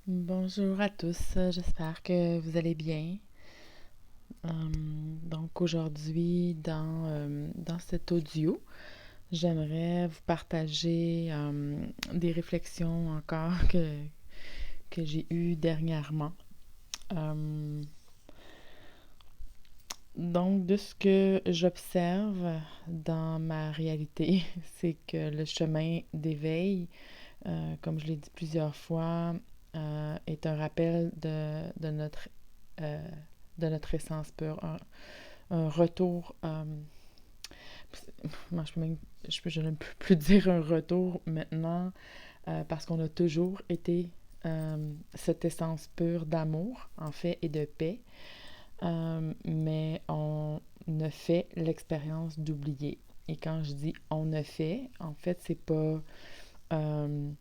Bonjour à tous, j'espère que vous allez bien. Donc aujourd'hui, dans cet audio, j'aimerais vous partager des réflexions encore que j'ai eues dernièrement. Euh, donc de ce que j'observe dans ma réalité, c'est que le chemin d'éveil, comme je l'ai dit plusieurs fois, est un rappel euh, de notre essence pure, un retour. Moi, je ne peux plus dire un retour maintenant parce qu'on a toujours été cette essence pure d'amour, en fait, et de paix. Mais on a fait l'expérience d'oublier. Et quand je dis on a fait, en fait, c'est pas. euh,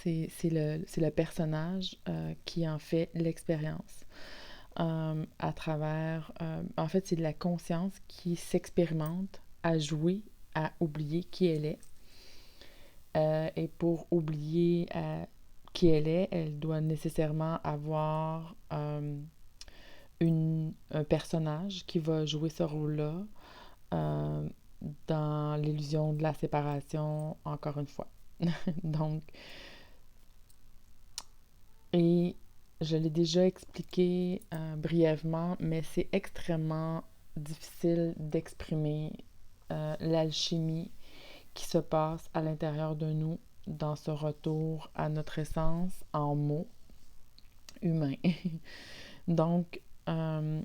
c'est le personnage qui en fait l'expérience. À travers. En fait, c'est de la conscience qui s'expérimente à jouer, à oublier qui elle est. Et pour oublier qui elle doit nécessairement avoir un personnage qui va jouer ce rôle-là euh, dans l'illusion de la séparation, encore une fois. Donc, et je l'ai déjà expliqué brièvement, mais c'est extrêmement difficile d'exprimer l'alchimie qui se passe à l'intérieur de nous dans ce retour à notre essence en mots humains. Donc, euh,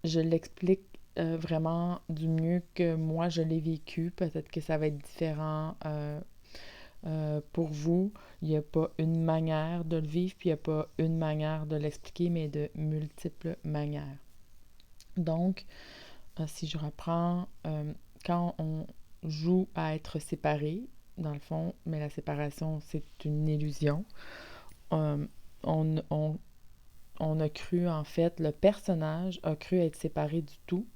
je l'explique vraiment du mieux que moi je l'ai vécu. Peut-être que ça va être différent pour vous. Il n'y a pas une manière de le vivre, puis il n'y a pas une manière de l'expliquer, mais de multiples manières. Donc, si je reprends, quand on joue à être séparé, dans le fond, mais la séparation, c'est une illusion, euh, on, on, on a cru, en fait, le personnage a cru être séparé du tout,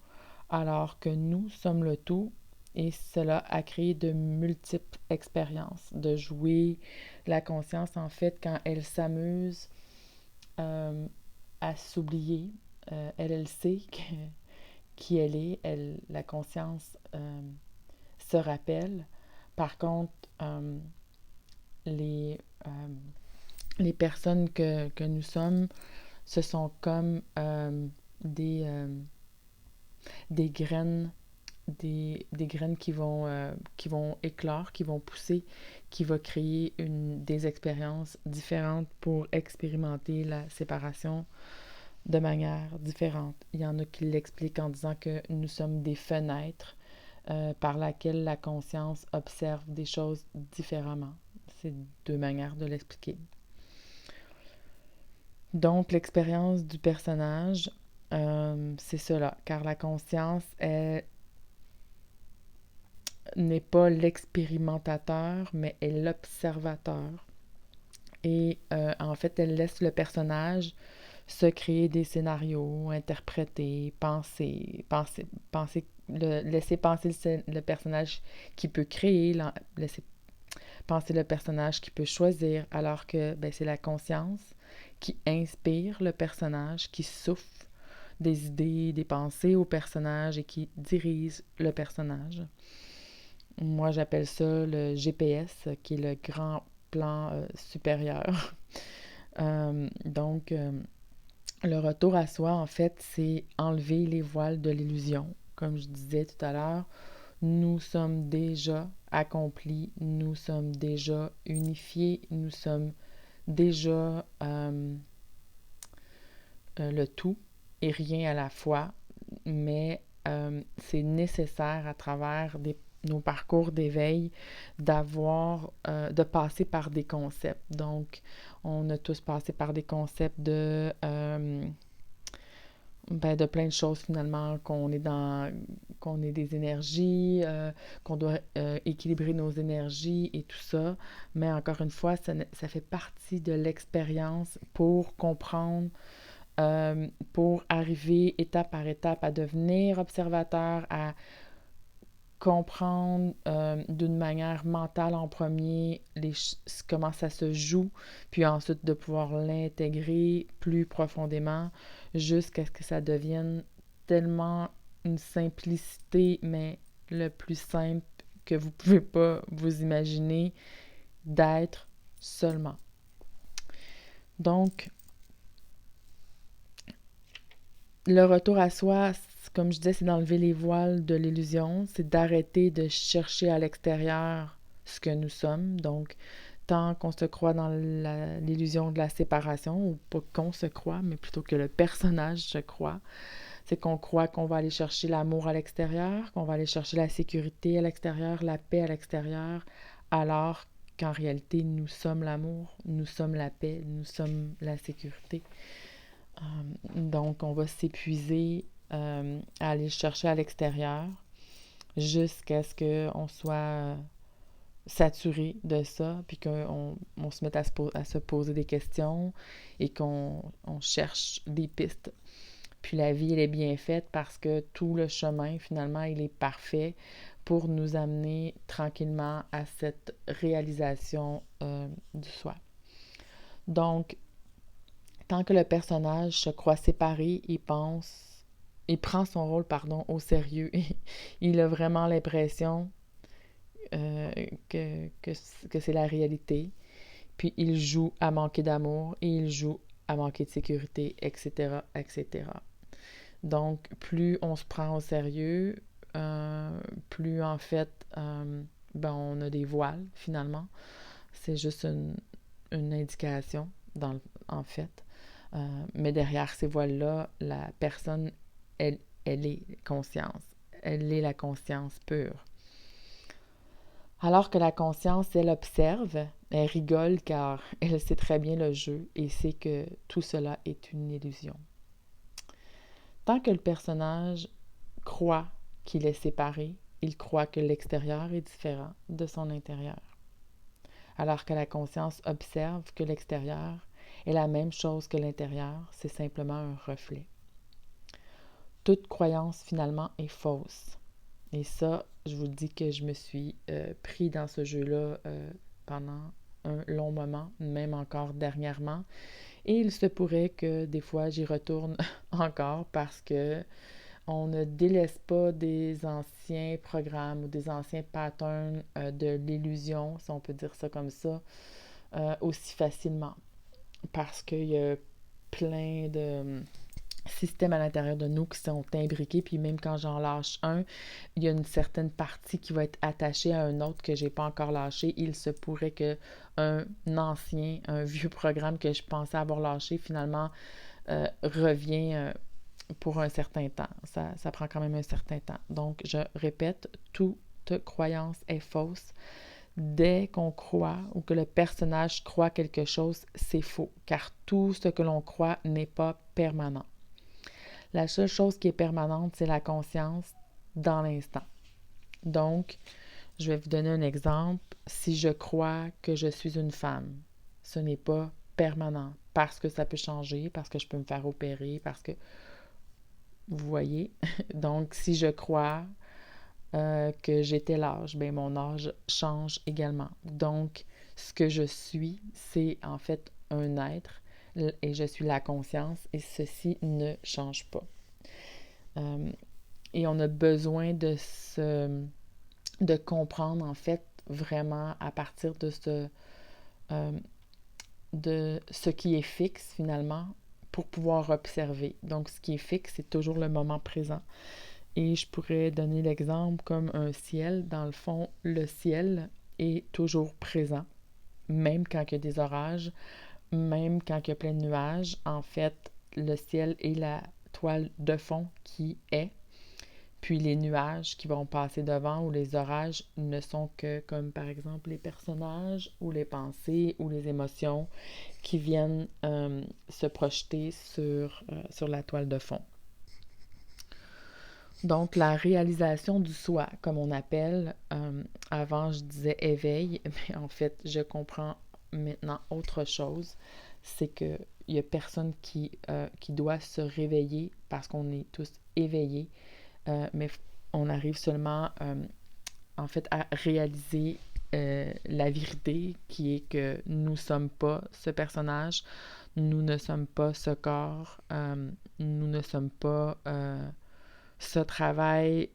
alors que nous sommes le tout, et cela a créé de multiples expériences, de jouer la conscience, en fait, quand elle s'amuse euh, à s'oublier, elle sait qui elle est, la conscience se rappelle. Par contre, les, euh, les personnes que nous sommes, ce sont comme des, euh, des graines des graines qui vont éclore, qui vont pousser, qui va créer des expériences différentes pour expérimenter la séparation de manière différente. Il y en a qui l'expliquent en disant que nous sommes des fenêtres par laquelle la conscience observe des choses différemment. C'est deux manières de l'expliquer. Donc, l'expérience du personnage, c'est cela, car la conscience, elle n'est pas l'expérimentateur, mais est l'observateur. Et en fait, elle laisse le personnage se créer des scénarios, interpréter, laisser penser le personnage qui peut créer, laisser penser le personnage qui peut choisir, alors que ben, c'est la conscience qui inspire le personnage, qui souffle des idées, des pensées au personnage et qui dirige le personnage. Moi, j'appelle ça le GPS, qui est le grand plan supérieur. Donc, le retour à soi, en fait, c'est enlever les voiles de l'illusion. Comme je disais tout à l'heure, nous sommes déjà accomplis, nous sommes déjà unifiés, nous sommes déjà le tout et rien à la fois, mais c'est nécessaire à travers nos parcours d'éveil de passer par des concepts. Donc, on a tous passé par des concepts de plein de choses finalement, qu'on est des énergies, qu'on doit équilibrer nos énergies et tout ça. Mais encore une fois, ça fait partie de l'expérience pour comprendre pour arriver étape par étape à devenir observateur, à comprendre d'une manière mentale en premier comment ça se joue, puis ensuite de pouvoir l'intégrer plus profondément jusqu'à ce que ça devienne tellement une simplicité, mais le plus simple que vous pouvez pas vous imaginer d'être seulement. Donc, le retour à soi, comme je disais, c'est d'enlever les voiles de l'illusion, c'est d'arrêter de chercher à l'extérieur ce que nous sommes. Donc, tant qu'on se croit dans l'illusion de la séparation, ou pas qu'on se croit, mais plutôt que le personnage se croit, c'est qu'on croit qu'on va aller chercher l'amour à l'extérieur, qu'on va aller chercher la sécurité à l'extérieur, la paix à l'extérieur, alors qu'en réalité, nous sommes l'amour, nous sommes la paix, nous sommes la sécurité. Donc, on va s'épuiser à aller chercher à l'extérieur jusqu'à ce qu'on soit saturé de ça, puis qu'on se mette à se poser des questions et qu'on cherche des pistes. Puis la vie, elle est bien faite parce que tout le chemin, finalement, il est parfait pour nous amener tranquillement à cette réalisation du soi. Donc, tant que le personnage se croit séparé, il prend son rôle, au sérieux. Il a vraiment l'impression que c'est la réalité. Puis il joue à manquer d'amour et il joue à manquer de sécurité, etc., etc. Donc, plus on se prend au sérieux, plus en fait, on a des voiles, finalement. C'est juste une indication, en fait. Mais derrière ces voiles-là, la personne, elle est conscience. Elle est la conscience pure. Alors que la conscience, elle observe, elle rigole car elle sait très bien le jeu et sait que tout cela est une illusion. Tant que le personnage croit qu'il est séparé, il croit que l'extérieur est différent de son intérieur. Alors que la conscience observe que l'extérieur est la même chose que l'intérieur, c'est simplement un reflet. Toute croyance, finalement, est fausse. Et ça, je vous dis que je me suis pris dans ce jeu-là pendant un long moment, même encore dernièrement. Et il se pourrait que des fois, j'y retourne encore parce que on ne délaisse pas des anciens programmes ou des anciens patterns de l'illusion, si on peut dire ça comme ça, aussi facilement. Parce qu'il y a plein de systèmes à l'intérieur de nous qui sont imbriqués, puis même quand j'en lâche un, il y a une certaine partie qui va être attachée à un autre que j'ai pas encore lâché. Il se pourrait que un vieux programme que je pensais avoir lâché, finalement, revient pour un certain temps. Ça prend quand même un certain temps. Donc, je répète, toute croyance est fausse. Dès qu'on croit ou que le personnage croit quelque chose, c'est faux, car tout ce que l'on croit n'est pas permanent. La seule chose qui est permanente, c'est la conscience dans l'instant. Donc, je vais vous donner un exemple. Si je crois que je suis une femme, ce n'est pas permanent parce que ça peut changer, parce que je peux me faire opérer, parce que... Vous voyez? Donc, si je crois que j'ai tel âge, bien, mon âge change également. Donc, ce que je suis, c'est en fait un être et je suis la conscience et ceci ne change pas. Et on a besoin de comprendre en fait vraiment à partir de ce qui est fixe finalement pour pouvoir observer. Donc, ce qui est fixe, c'est toujours le moment présent. Et je pourrais donner l'exemple comme un ciel. Dans le fond, le ciel est toujours présent, même quand il y a des orages, même quand il y a plein de nuages. En fait, le ciel est la toile de fond qui est. Puis les nuages qui vont passer devant ou les orages ne sont que comme par exemple les personnages ou les pensées ou les émotions qui viennent se projeter sur la toile de fond. Donc, la réalisation du soi, comme on appelle, avant je disais éveil, mais en fait, je comprends maintenant autre chose, c'est qu'il n'y a personne qui doit se réveiller parce qu'on est tous éveillés, mais on arrive seulement en fait, à réaliser la vérité qui est que nous ne sommes pas ce personnage, nous ne sommes pas ce corps, nous ne sommes pas ce travail,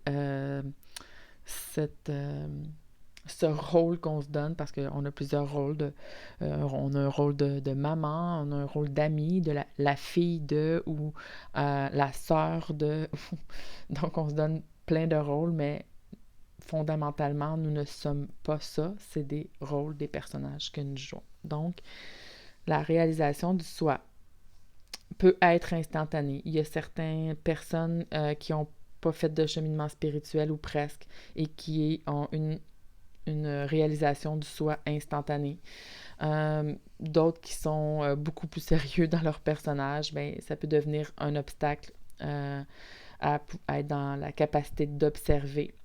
cette, ce rôle qu'on se donne, parce qu'on a plusieurs rôles. On a un rôle de maman, on a un rôle d'amie, de la fille de, ou la sœur de. Donc, on se donne plein de rôles, mais fondamentalement, nous ne sommes pas ça. C'est des rôles, des personnages que nous jouons. Donc, la réalisation du soi peut être instantanée. Il y a certaines personnes qui n'ont pas fait de cheminement spirituel ou presque et qui ont une réalisation du soi instantanée. D'autres qui sont beaucoup plus sérieux dans leur personnage, ben, ça peut devenir un obstacle à être dans la capacité d'observer.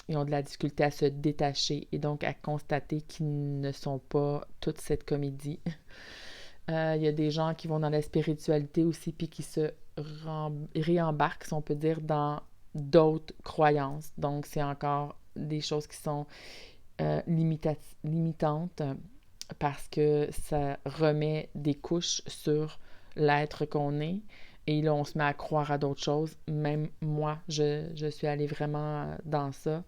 Ils ont de la difficulté à se détacher et donc à constater qu'ils ne sont pas toute cette comédie. Il y a des gens qui vont dans la spiritualité aussi puis qui se réembarquent, si on peut dire, dans d'autres croyances. Donc, c'est encore des choses qui sont limitantes parce que ça remet des couches sur l'être qu'on est. Et là, on se met à croire à d'autres choses. Même moi, je suis allée vraiment dans ça.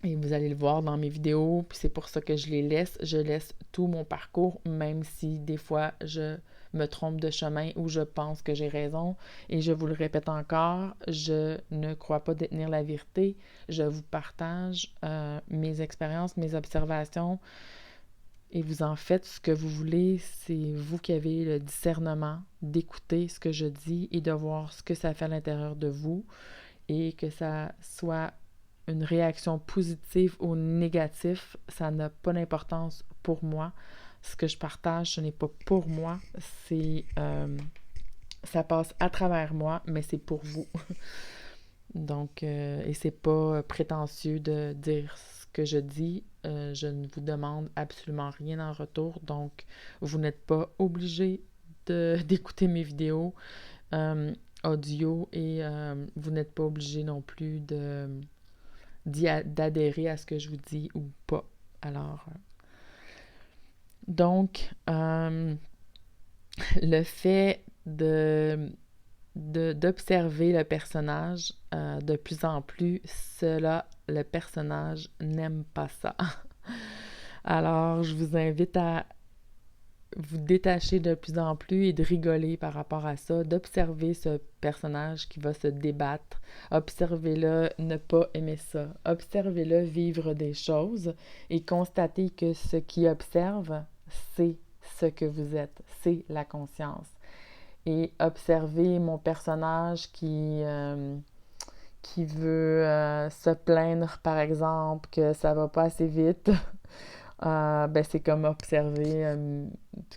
Et vous allez le voir dans mes vidéos, puis c'est pour ça que je les laisse. Je laisse tout mon parcours, même si des fois je me trompe de chemin ou je pense que j'ai raison. Et je vous le répète encore, je ne crois pas détenir la vérité. Je vous partage mes expériences, mes observations, et vous en faites ce que vous voulez. C'est vous qui avez le discernement d'écouter ce que je dis et de voir ce que ça fait à l'intérieur de vous et que ça soit une réaction positive ou négative, ça n'a pas d'importance pour moi. Ce que je partage, ce n'est pas pour moi, c'est ça passe à travers moi, mais c'est pour vous. Donc, et c'est pas prétentieux de dire ce que je dis. Je ne vous demande absolument rien en retour, donc vous n'êtes pas obligé d'écouter mes vidéos audio et vous n'êtes pas obligé non plus d'adhérer à ce que je vous dis ou pas. Alors, donc, le fait d'observer le personnage de plus en plus, le personnage n'aime pas ça. Alors, je vous invite à vous détacher de plus en plus et de rigoler par rapport à ça, d'observer ce personnage qui va se débattre, observez-le ne pas aimer ça, observez-le vivre des choses et constatez que ce qu'il observe, c'est ce que vous êtes, c'est la conscience. Et observez mon personnage qui veut se plaindre, par exemple, que ça va pas assez vite. Ben c'est comme observer,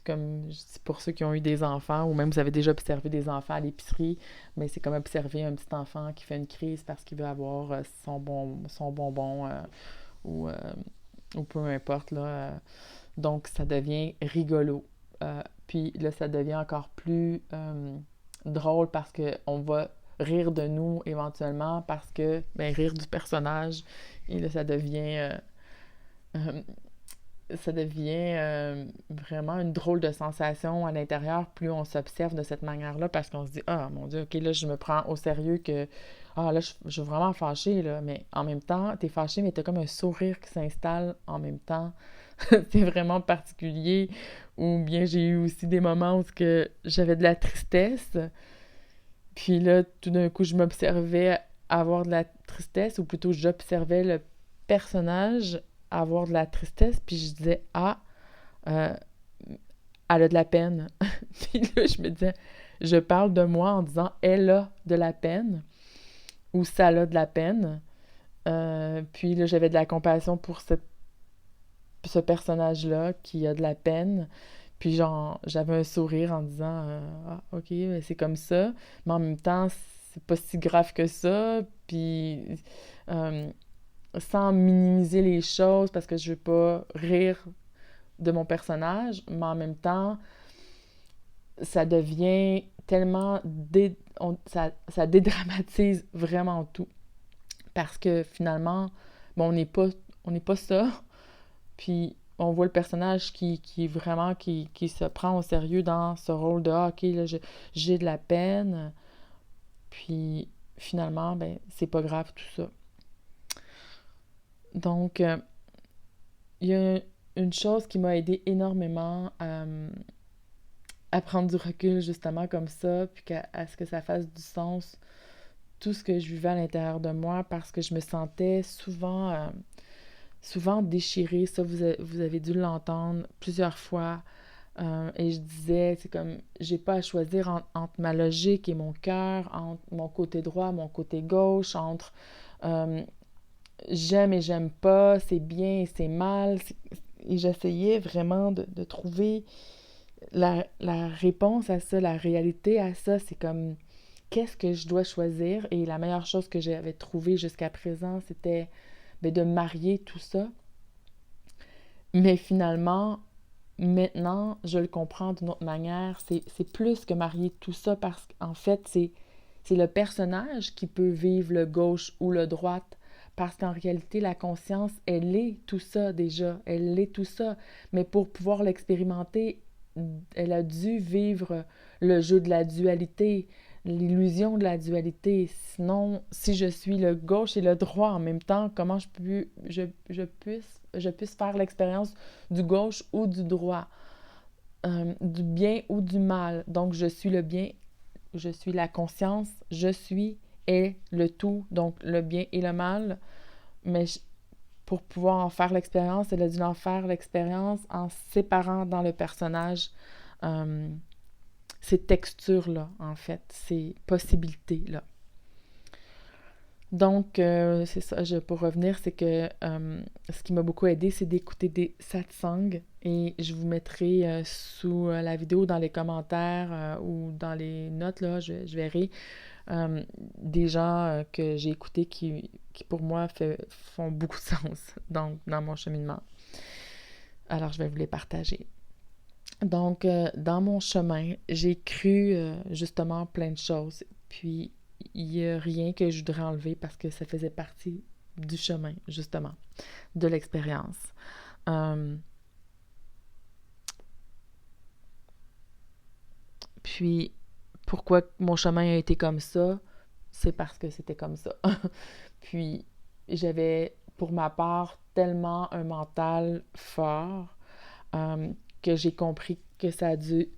comme pour ceux qui ont eu des enfants, ou même vous avez déjà observé des enfants à l'épicerie, mais c'est comme observer un petit enfant qui fait une crise parce qu'il veut avoir son bonbon ou peu importe, là. Donc, ça devient rigolo. Puis là, ça devient encore plus drôle parce qu'on va rire de nous éventuellement parce que, ben, rire du personnage, et là, ça devient vraiment une drôle de sensation à l'intérieur plus on s'observe de cette manière-là parce qu'on se dit « Ah, mon Dieu, OK, là, je me prends au sérieux que... Ah, là, je suis vraiment fâchée, là. » Mais en même temps, t'es fâchée, mais t'as comme un sourire qui s'installe en même temps. C'est vraiment particulier. Ou bien j'ai eu aussi des moments où j'avais de la tristesse. Puis là, tout d'un coup, je m'observais avoir de la tristesse, ou plutôt j'observais le personnage avoir de la tristesse, puis je disais « Ah, elle a de la peine. » Puis là, je me disais, je parle de moi en disant « Elle a de la peine » ou « Ça a de la peine ». Puis là, j'avais de la compassion pour ce personnage-là qui a de la peine. Puis genre, j'avais un sourire en disant Ah, OK, ben c'est comme ça. Mais en même temps, c'est pas si grave que ça. Puis sans minimiser les choses parce que je veux pas rire de mon personnage, mais en même temps, ça devient tellement... ça dédramatise vraiment tout. Parce que finalement, bon, on n'est pas ça. Puis on voit le personnage qui vraiment qui se prend au sérieux dans ce rôle de ah, ok, là, j'ai de la peine. Puis finalement, ben, c'est pas grave tout ça. Donc, il y a une chose qui m'a aidé énormément à prendre du recul justement comme ça, puis à ce que ça fasse du sens, tout ce que je vivais à l'intérieur de moi, parce que je me sentais souvent déchirée. Ça, vous avez dû l'entendre plusieurs fois. Et je disais, c'est comme, j'ai pas à choisir entre ma logique et mon cœur, entre mon côté droit, mon côté gauche, entre euh, j'aime et j'aime pas, c'est bien et c'est mal. Et j'essayais vraiment de trouver la réponse à ça, la réalité à ça. C'est comme, qu'est-ce que je dois choisir? Et la meilleure chose que j'avais trouvée jusqu'à présent, c'était ben, de marier tout ça. Mais finalement, maintenant, je le comprends d'une autre manière. C'est plus que marier tout ça parce qu'en fait, c'est le personnage qui peut vivre le gauche ou le droite. Parce qu'en réalité, la conscience, elle est tout ça déjà. Elle est tout ça. Mais pour pouvoir l'expérimenter, elle a dû vivre le jeu de la dualité, l'illusion de la dualité. Sinon, si je suis le gauche et le droit en même temps, comment je puisse faire l'expérience du gauche ou du droit, du bien ou du mal. Donc, je suis le bien, je suis la conscience, je suis et le tout, donc le bien et le mal. Mais pour pouvoir en faire l'expérience, elle a dû en faire l'expérience en séparant dans le personnage euh, ces textures-là, en fait, ces possibilités-là. Donc, c'est ça, pour revenir, c'est que ce qui m'a beaucoup aidé, c'est d'écouter des satsangs et je vous mettrai sous la vidéo dans les commentaires ou dans les notes, là, je verrai des gens que j'ai écoutés qui pour moi, font beaucoup de sens dans mon cheminement. Alors, je vais vous les partager. Donc, dans mon chemin, j'ai cru justement plein de choses. Puis, il n'y a rien que je voudrais enlever parce que ça faisait partie du chemin, justement, de l'expérience. Euh, puis, pourquoi mon chemin a été comme ça? C'est parce que c'était comme ça. Puis, j'avais, pour ma part, tellement un mental fort euh, que j'ai compris que ça a dû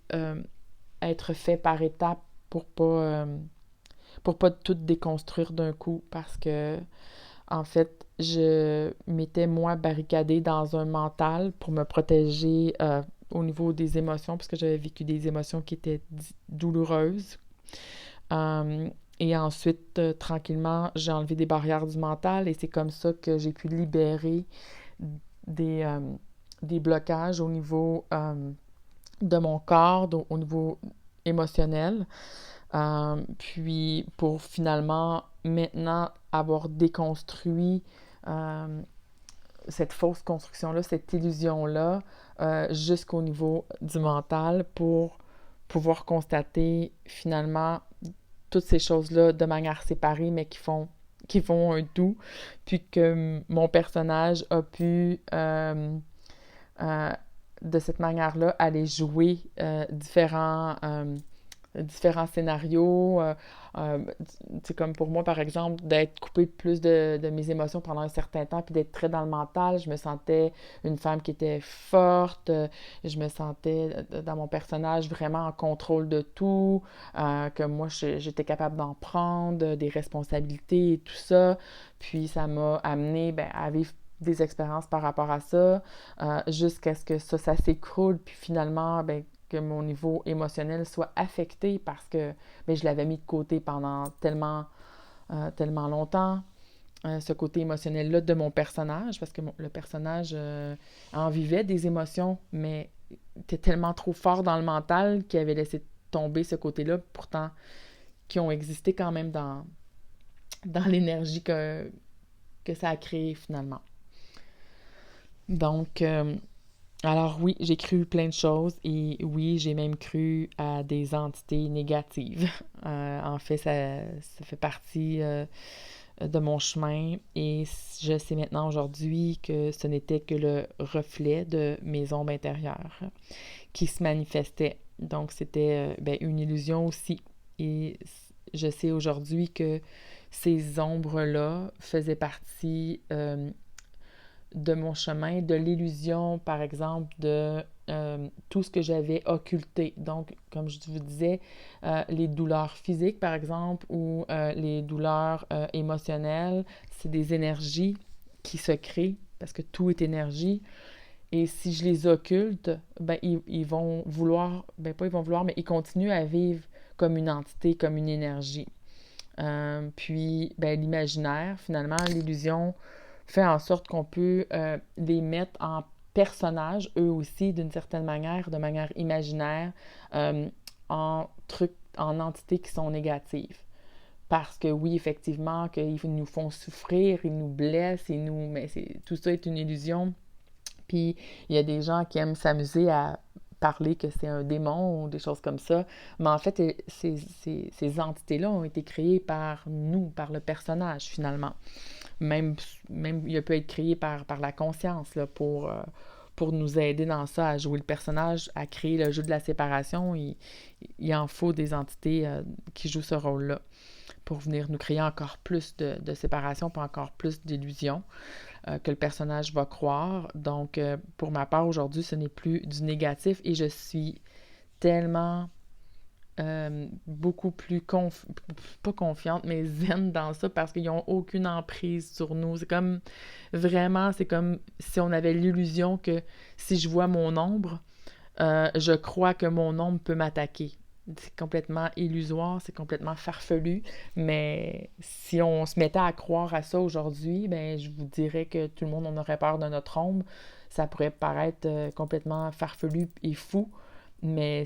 être fait par étapes pour pas tout déconstruire d'un coup parce que en fait je m'étais moi barricadée dans un mental pour me protéger au niveau des émotions parce que j'avais vécu des émotions qui étaient douloureuses. Euh, et ensuite, tranquillement, j'ai enlevé des barrières du mental et c'est comme ça que j'ai pu libérer des, euh, des blocages au niveau de mon corps, au niveau émotionnel. Puis pour finalement maintenant avoir déconstruit euh, cette fausse construction-là, cette illusion-là, jusqu'au niveau du mental pour pouvoir constater finalement toutes ces choses-là de manière séparée, mais qui font un tout, puis que mon personnage a pu euh, de cette manière-là aller jouer différents scénarios. C'est comme pour moi, par exemple, d'être coupée plus de mes émotions pendant un certain temps, puis d'être très dans le mental. Je me sentais une femme qui était forte. Je me sentais dans mon personnage vraiment en contrôle de tout. Que moi, j'étais capable d'en prendre, des responsabilités et tout ça. Puis ça m'a amené ben, à vivre des expériences par rapport à ça, jusqu'à ce que ça s'écroule, puis finalement, ben, que mon niveau émotionnel soit affecté parce que ben, je l'avais mis de côté pendant tellement longtemps, ce côté émotionnel-là de mon personnage, parce que le personnage en vivait des émotions, mais était tellement trop fort dans le mental qu'il avait laissé tomber ce côté-là, pourtant qui ont existé quand même dans l'énergie que ça a créé finalement. Donc, alors oui, j'ai cru plein de choses et oui, j'ai même cru à des entités négatives. En fait, ça fait partie de mon chemin et je sais maintenant aujourd'hui que ce n'était que le reflet de mes ombres intérieures qui se manifestaient. Donc, c'était une illusion aussi. Et je sais aujourd'hui que ces ombres-là faisaient partie de mon chemin, de l'illusion, par exemple, de tout ce que j'avais occulté. Donc, comme je vous disais, les douleurs physiques, par exemple, ou les douleurs émotionnelles, c'est des énergies qui se créent parce que tout est énergie. Et si je les occulte, ils vont vouloir, pas ils vont vouloir, mais ils continuent à vivre comme une entité, comme une énergie. Puis, l'imaginaire, finalement, l'illusion fait en sorte qu'on peut les mettre en personnages, eux aussi, d'une certaine manière, de manière imaginaire, en trucs, en entités qui sont négatives. Parce que oui, effectivement, qu'ils nous font souffrir, ils nous blessent, mais tout ça est une illusion. Puis il y a des gens qui aiment s'amuser à parler que c'est un démon ou des choses comme ça. Mais en fait, ces entités-là ont été créées par nous, par le personnage, finalement. Même il peut être créé par la conscience là, pour nous aider dans ça, à jouer le personnage, à créer le jeu de la séparation. Il en faut des entités qui jouent ce rôle-là pour venir nous créer encore plus de séparation, pour encore plus d'illusions que le personnage va croire. Donc, pour ma part, aujourd'hui, ce n'est plus du négatif et je suis tellement beaucoup plus, pas confiante, mais zen dans ça parce qu'ils n'ont aucune emprise sur nous. C'est comme si on avait l'illusion que si je vois mon ombre, je crois que mon ombre peut m'attaquer. C'est complètement illusoire, c'est complètement farfelu, mais si on se mettait à croire à ça aujourd'hui, je vous dirais que tout le monde en aurait peur de notre ombre. Ça pourrait paraître complètement farfelu et fou, mais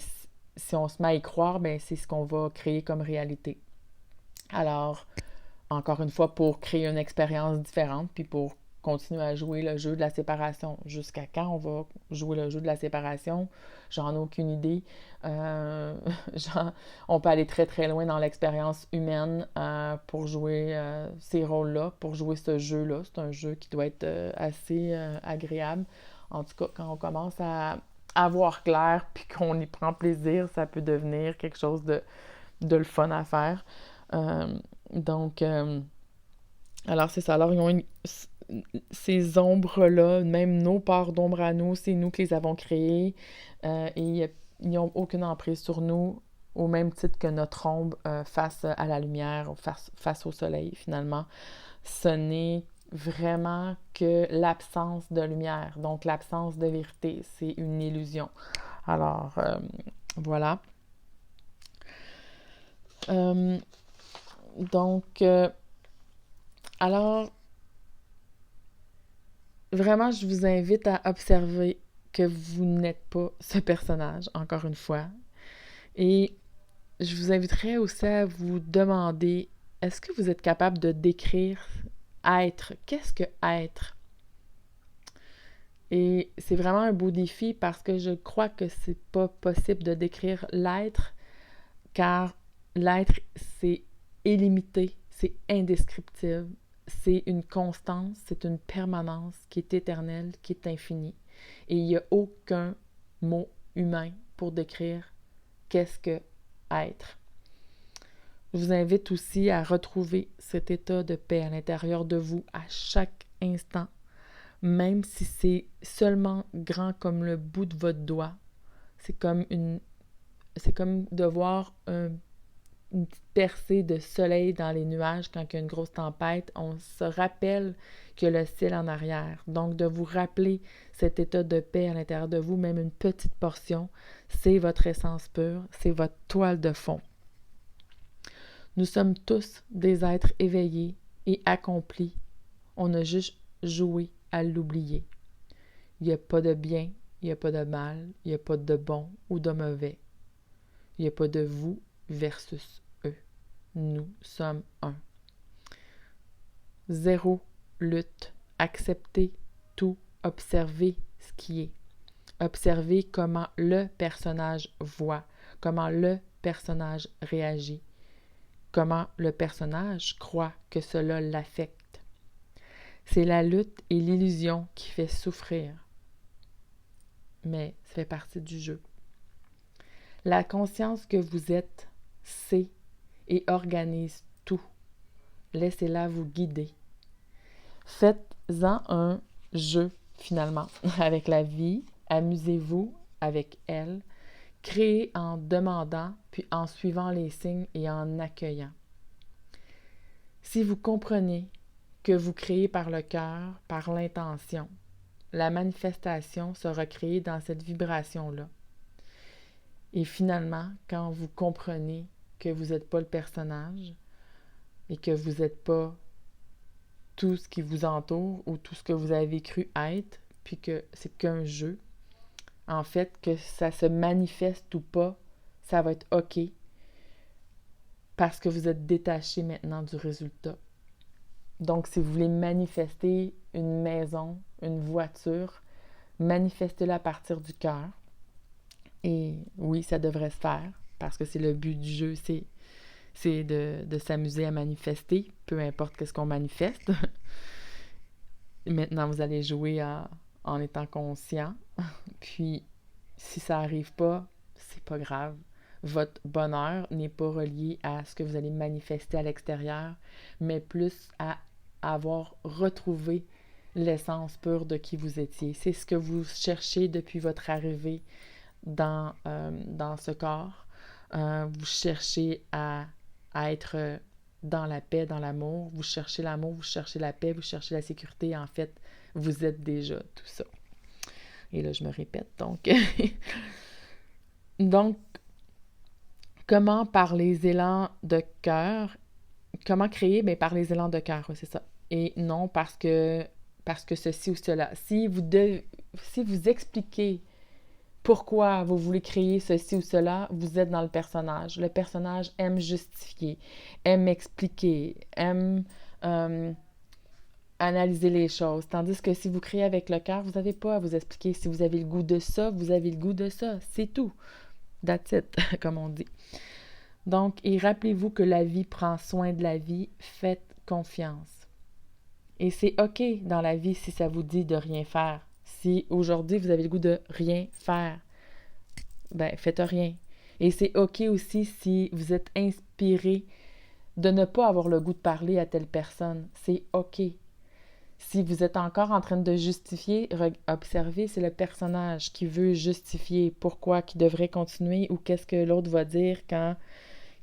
si on se met à y croire, c'est ce qu'on va créer comme réalité. Alors, encore une fois, pour créer une expérience différente, puis pour continuer à jouer le jeu de la séparation. Jusqu'à quand on va jouer le jeu de la séparation? J'en ai aucune idée. On peut aller très très loin dans l'expérience humaine pour jouer ces rôles-là, pour jouer ce jeu-là. C'est un jeu qui doit être assez agréable. En tout cas, quand on commence à voir clair puis qu'on y prend plaisir, ça peut devenir quelque chose de le fun à faire. Donc, alors c'est ça. Alors, ces ombres-là, même nos parts d'ombre à nous, c'est nous qui les avons créées et ils n'ont aucune emprise sur nous au même titre que notre ombre face à la lumière, face au soleil, finalement. Ce n'est vraiment que l'absence de lumière, donc l'absence de vérité. C'est une illusion. Alors, voilà. Donc, alors, vraiment, je vous invite à observer que vous n'êtes pas ce personnage, encore une fois. Et je vous inviterai aussi à vous demander, est-ce que vous êtes capable de décrire être? Qu'est-ce que être? Et c'est vraiment un beau défi parce que je crois que c'est pas possible de décrire l'être, car l'être, c'est illimité, c'est indescriptible, c'est une constance, c'est une permanence qui est éternelle, qui est infinie. Et il n'y a aucun mot humain pour décrire qu'est-ce que être. Je vous invite aussi à retrouver cet état de paix à l'intérieur de vous à chaque instant, même si c'est seulement grand comme le bout de votre doigt. C'est comme de voir une petite percée de soleil dans les nuages quand il y a une grosse tempête. On se rappelle qu'il y a le ciel en arrière. Donc, de vous rappeler cet état de paix à l'intérieur de vous, même une petite portion, c'est votre essence pure, c'est votre toile de fond. Nous sommes tous des êtres éveillés et accomplis. On a juste joué à l'oublier. Il n'y a pas de bien, il n'y a pas de mal, il n'y a pas de bon ou de mauvais. Il n'y a pas de vous versus eux. Nous sommes un. Zéro lutte. Accepter tout. Observer ce qui est. Observer comment le personnage voit, comment le personnage réagit. comment le personnage croit que cela l'affecte. C'est la lutte et l'illusion qui fait souffrir. Mais ça fait partie du jeu. La conscience que vous êtes sait et organise tout. Laissez-la vous guider. Faites-en un jeu, finalement, avec la vie. Amusez-vous avec elle. Créez en demandant, puis en suivant les signes et en accueillant. Si vous comprenez que vous créez par le cœur, par l'intention, la manifestation sera créée dans cette vibration-là. Et finalement, quand vous comprenez que vous n'êtes pas le personnage et que vous n'êtes pas tout ce qui vous entoure ou tout ce que vous avez cru être, puis que c'est qu'un jeu, en fait, que ça se manifeste ou pas, ça va être OK parce que vous êtes détaché maintenant du résultat. Donc, si vous voulez manifester une maison, une voiture, manifestez-la à partir du cœur. Et oui, ça devrait se faire parce que c'est le but du jeu, c'est de s'amuser à manifester, peu importe qu'est-ce qu'on manifeste. Maintenant, vous allez jouer en étant conscient. Puis, si ça n'arrive pas, c'est pas grave. Votre bonheur n'est pas relié à ce que vous allez manifester à l'extérieur, mais plus à avoir retrouvé l'essence pure de qui vous étiez. C'est ce que vous cherchez depuis votre arrivée dans ce corps. Vous cherchez à être dans la paix, dans l'amour. Vous cherchez l'amour, vous cherchez la paix, vous cherchez la sécurité. En fait, vous êtes déjà tout ça. Et là, je me répète. Donc, comment par les élans de cœur, comment créer? Bien, par les élans de cœur, c'est ça. Et non parce que ceci ou cela. Si vous expliquez pourquoi vous voulez créer ceci ou cela, vous êtes dans le personnage. Le personnage aime justifier, aime expliquer, aime analyser les choses. Tandis que si vous créez avec le cœur, vous n'avez pas à vous expliquer. Si vous avez le goût de ça, vous avez le goût de ça. C'est tout. That's it, comme on dit. Donc, et rappelez-vous que la vie prend soin de la vie. Faites confiance. Et c'est OK dans la vie si ça vous dit de rien faire. Si aujourd'hui, vous avez le goût de rien faire, ben faites rien. Et c'est OK aussi si vous êtes inspiré de ne pas avoir le goût de parler à telle personne. C'est OK. Si vous êtes encore en train de justifier, observez, c'est le personnage qui veut justifier pourquoi, qui devrait continuer ou qu'est-ce que l'autre va dire quand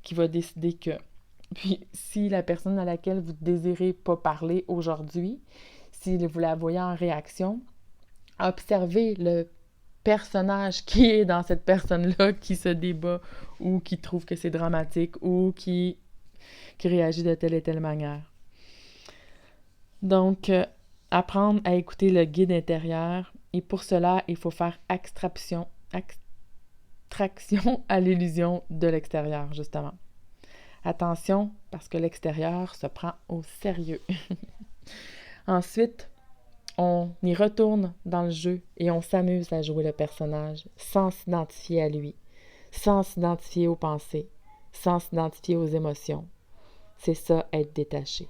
qui va décider que. Puis, si la personne à laquelle vous désirez pas parler aujourd'hui, si vous la voyez en réaction, observez le personnage qui est dans cette personne-là qui se débat ou qui trouve que c'est dramatique ou qui réagit de telle et telle manière. Donc, apprendre à écouter le guide intérieur et pour cela, il faut faire extraction à l'illusion de l'extérieur, justement. Attention, parce que l'extérieur se prend au sérieux. Ensuite, on y retourne dans le jeu et on s'amuse à jouer le personnage sans s'identifier à lui, sans s'identifier aux pensées, sans s'identifier aux émotions. C'est ça, être détaché.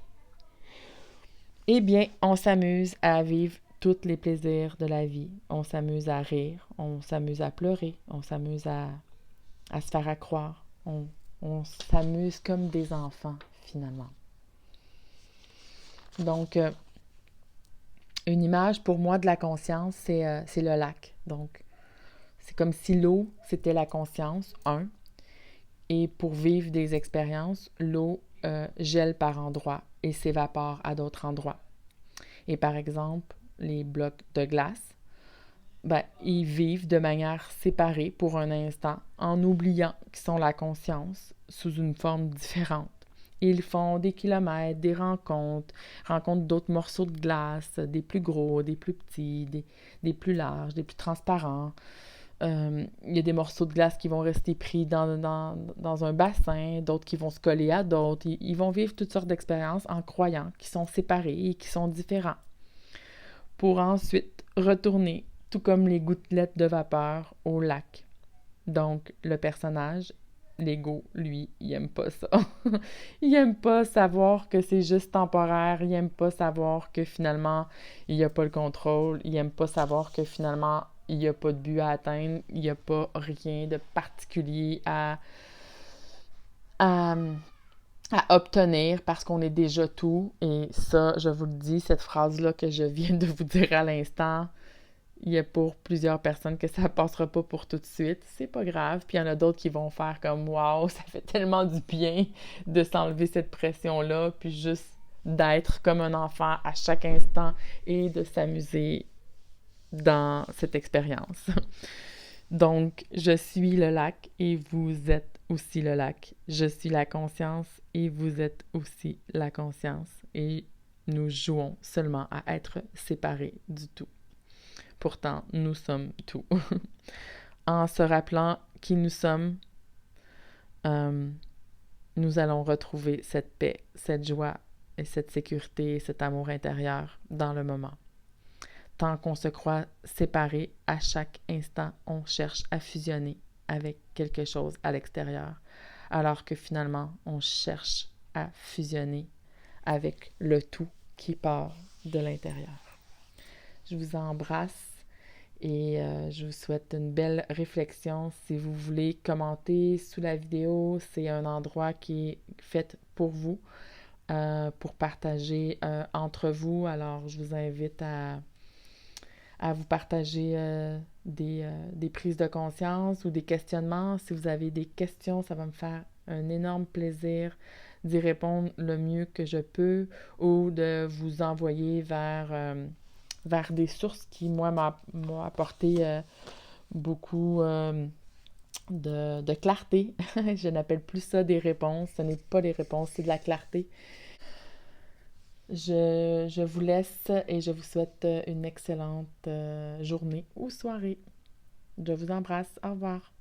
Eh bien, on s'amuse à vivre tous les plaisirs de la vie. On s'amuse à rire, on s'amuse à pleurer, on s'amuse à se faire accroire. On s'amuse comme des enfants, finalement. Donc, une image pour moi de la conscience, c'est le lac. Donc, c'est comme si l'eau, c'était la conscience, et pour vivre des expériences, l'eau gèle par endroits et s'évapore à d'autres endroits. Et par exemple, les blocs de glace, ben, ils vivent de manière séparée pour un instant, en oubliant qu'ils sont la conscience sous une forme différente. Ils font des kilomètres, des rencontres d'autres morceaux de glace, des plus gros, des plus petits, des plus larges, des plus transparents. Il y a des morceaux de glace qui vont rester pris dans un bassin, d'autres qui vont se coller à d'autres. Ils vont vivre toutes sortes d'expériences en croyant qu'ils sont séparés et qu'ils sont différents. Pour ensuite retourner, tout comme les gouttelettes de vapeur, au lac. Donc, le personnage l'ego, lui, il aime pas ça. Il aime pas savoir que c'est juste temporaire. Il aime pas savoir que finalement, il n'y a pas le contrôle. Il aime pas savoir que finalement, il n'y a pas de but à atteindre. Il n'y a pas rien de particulier à, à obtenir parce qu'on est déjà tout. Et ça, je vous le dis, cette phrase-là que je viens de vous dire à l'instant, il y a pour plusieurs personnes que ça passera pas pour tout de suite. C'est pas grave. Puis il y en a d'autres qui vont faire comme waouh, ça fait tellement du bien de s'enlever cette pression-là, puis juste d'être comme un enfant à chaque instant et de s'amuser dans cette expérience. Donc, je suis le lac et vous êtes aussi le lac. Je suis la conscience et vous êtes aussi la conscience. Et nous jouons seulement à être séparés du tout. Pourtant, nous sommes tout. En se rappelant qui nous sommes, nous allons retrouver cette paix, cette joie et cette sécurité, cet amour intérieur dans le moment. Tant qu'on se croit séparés, à chaque instant, on cherche à fusionner avec quelque chose à l'extérieur, alors que finalement, on cherche à fusionner avec le tout qui part de l'intérieur. Je vous embrasse et je vous souhaite une belle réflexion. Si vous voulez commenter sous la vidéo, c'est un endroit qui est fait pour vous, pour partager entre vous. Alors, je vous invite à vous partager des prises de conscience ou des questionnements. Si vous avez des questions, ça va me faire un énorme plaisir d'y répondre le mieux que je peux ou de vous envoyer vers des sources qui, moi, m'ont apporté beaucoup de clarté. Je n'appelle plus ça des réponses. Ce n'est pas des réponses, c'est de la clarté. Je vous laisse et je vous souhaite une excellente journée ou soirée. Je vous embrasse. Au revoir.